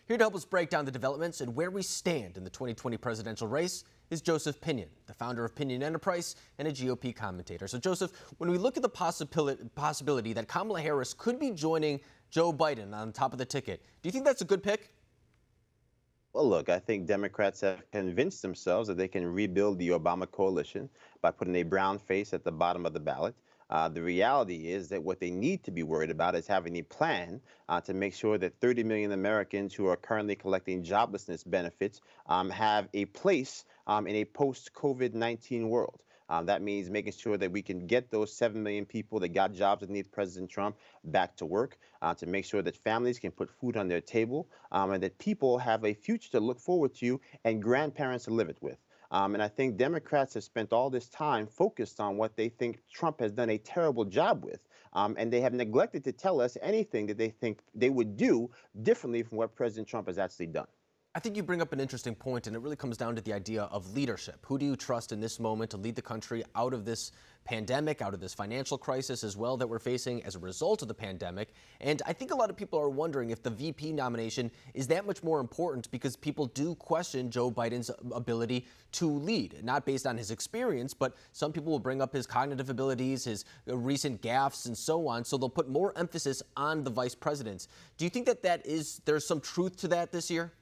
Here to help us break down the developments and where we stand in the 2020 presidential race is Joseph Pinion, the founder of Pinion Enterprise and a GOP commentator. So Joseph, when we look at the possibility that Kamala Harris could be joining Joe Biden on top of the ticket, do you think that's a good pick? Well, look, I think Democrats have convinced themselves that they can rebuild the Obama coalition by putting a brown face at the bottom of the ballot. The reality is that what they need to be worried about is having a plan to make sure that 30 million Americans who are currently collecting joblessness benefits have a place in a post-COVID-19 world. That means making sure that we can get those 7 million people that got jobs underneath President Trump back to work, to make sure that families can put food on their table, and that people have a future to look forward to and grandparents to live it with. And I think Democrats have spent all this time focused on what they think Trump has done a terrible job with. And they have neglected to tell us anything that they think they would do differently from what President Trump has actually done. I think you bring up an interesting point, and it really comes down to the idea of leadership. Who do you trust in this moment to lead the country out of this pandemic, out of this financial crisis as well that we're facing as a result of the pandemic? And I think a lot of people are wondering if the VP nomination is that much more important because people do question Joe Biden's ability to lead, not based on his experience, but some people will bring up his cognitive abilities, his recent gaffes, and so on. So they'll put more emphasis on the vice presidents. Do you think that there's some truth to that this year?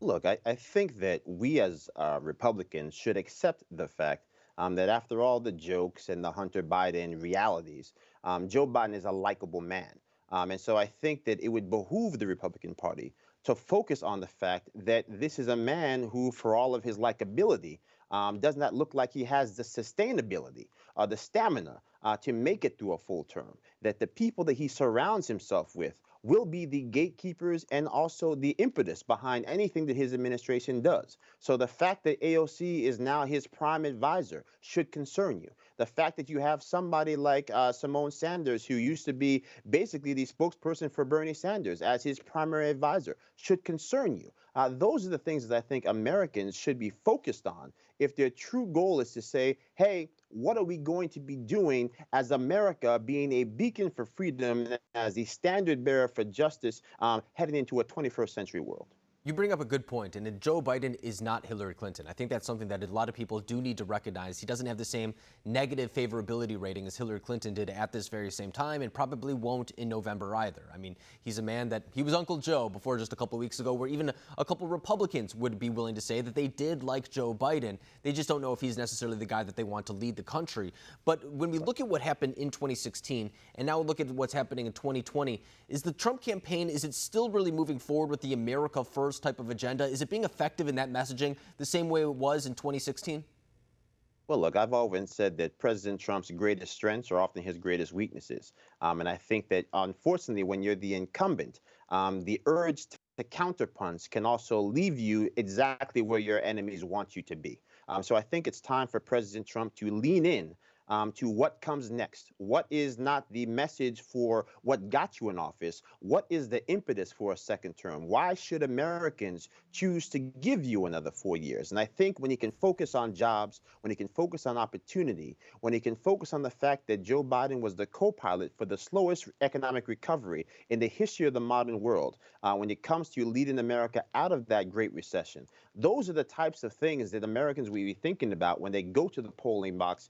Look, I think that we as Republicans should accept the fact that after all the jokes and the Hunter Biden realities, Joe Biden is a likable man. And so I think that it would behoove the Republican Party to focus on the fact that this is a man who, for all of his likability, does not look like he has the sustainability or the stamina to make it through a full term, that the people that he surrounds himself with will be the gatekeepers and also the impetus behind anything that his administration does. So the fact that AOC is now his prime advisor should concern you. The fact that you have somebody like Simone Sanders, who used to be basically the spokesperson for Bernie Sanders, as his primary advisor, should concern you. Those are the things that I think Americans should be focused on if their true goal is to say, hey, what are we going to be doing as America being a beacon for freedom, as the standard bearer for justice heading into a 21st century world? You bring up a good point, and Joe Biden is not Hillary Clinton. I think that's something that a lot of people do need to recognize. He doesn't have the same negative favorability rating as Hillary Clinton did at this very same time, and probably won't in November either. I mean, he's a man that, he was Uncle Joe before just a couple weeks ago, where even a couple Republicans would be willing to say that they did like Joe Biden. They just don't know if he's necessarily the guy that they want to lead the country. But when we look at what happened in 2016, and now look at what's happening in 2020, is the Trump campaign, is it still really moving forward with the America First type of agenda? Is it being effective in that messaging the same way it was in 2016? Well, look, I've always said that President Trump's greatest strengths are often his greatest weaknesses. And I think that, unfortunately, when you're the incumbent, the urge to counterpunch can also leave you exactly where your enemies want you to be. So I think it's time for President Trump to lean in to what comes next. What is not the message for what got you in office? What is the impetus for a second term? Why should Americans choose to give you another 4 years? And I think when he can focus on jobs, when he can focus on opportunity, when he can focus on the fact that Joe Biden was the co-pilot for the slowest economic recovery in the history of the modern world, when it comes to leading America out of that Great Recession, those are the types of things that Americans will be thinking about when they go to the polling box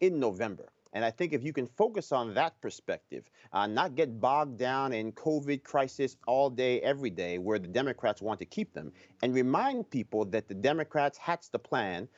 in November. And I think if you can focus on that perspective, not get bogged down in COVID crisis all day, every day, where the Democrats want to keep them, and remind people that the Democrats hatched the plan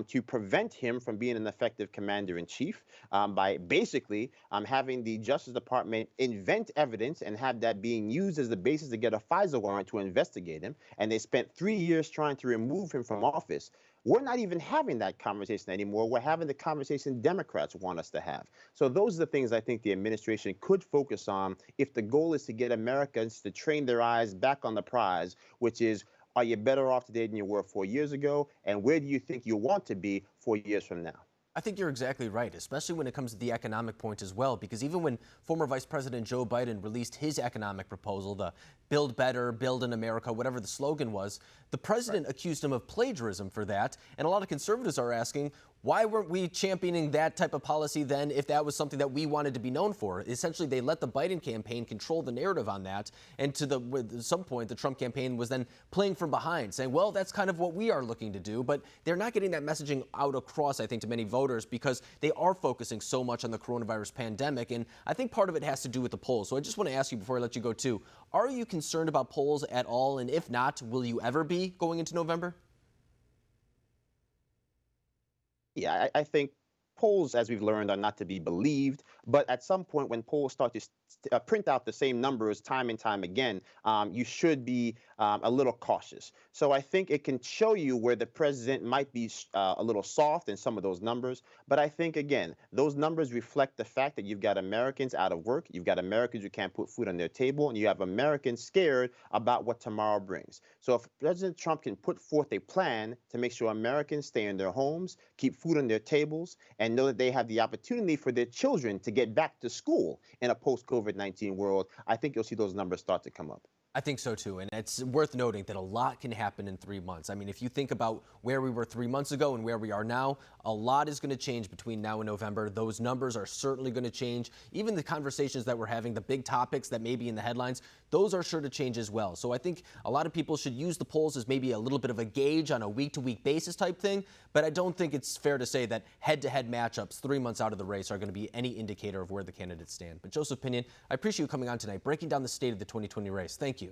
to prevent him from being an effective commander-in-chief by basically having the Justice Department invent evidence and have that being used as the basis to get a FISA warrant to investigate him. And they spent 3 years trying to remove him from office. We're not even having that conversation anymore. We're having the conversation Democrats want us to have. So those are the things I think the administration could focus on if the goal is to get Americans to train their eyes back on the prize, which is, are you better off today than you were 4 years ago? And where do you think you want to be 4 years from now? I think you're exactly right, especially when it comes to the economic point as well, because even when former Vice President Joe Biden released his economic proposal, the Build Better, Build in America, whatever the slogan was, the president accused him of plagiarism for that. And a lot of conservatives are asking, why weren't we championing that type of policy then if that was something that we wanted to be known for? Essentially, they let the Biden campaign control the narrative on that. And at some point, the Trump campaign was then playing from behind, saying, well, that's kind of what we are looking to do. But they're not getting that messaging out across, I think, to many voters because they are focusing so much on the coronavirus pandemic. And I think part of it has to do with the polls. So I just want to ask you before I let you go, too, are you concerned about polls at all? And if not, will you ever be going into November? Yeah, I think polls, as we've learned, are not to be believed. But at some point, when polls start to print out the same numbers time and time again, you should be a little cautious. So I think it can show you where the president might be a little soft in some of those numbers. But I think, again, those numbers reflect the fact that you've got Americans out of work, you've got Americans who can't put food on their table, and you have Americans scared about what tomorrow brings. So if President Trump can put forth a plan to make sure Americans stay in their homes, keep food on their tables, and know that they have the opportunity for their children to get back to school in a post-COVID-19 world, I think you'll see those numbers start to come up. I think so, too. And it's worth noting that a lot can happen in 3 months. I mean, if you think about where we were 3 months ago and where we are now, a lot is going to change between now and November. Those numbers are certainly going to change. Even the conversations that we're having, the big topics that may be in the headlines, those are sure to change as well. So I think a lot of people should use the polls as maybe a little bit of a gauge on a week-to-week basis type thing. But I don't think it's fair to say that head-to-head matchups 3 months out of the race are going to be any indicator of where the candidates stand. But Joseph Pinion, I appreciate you coming on tonight, breaking down the state of the 2020 race. Thank you.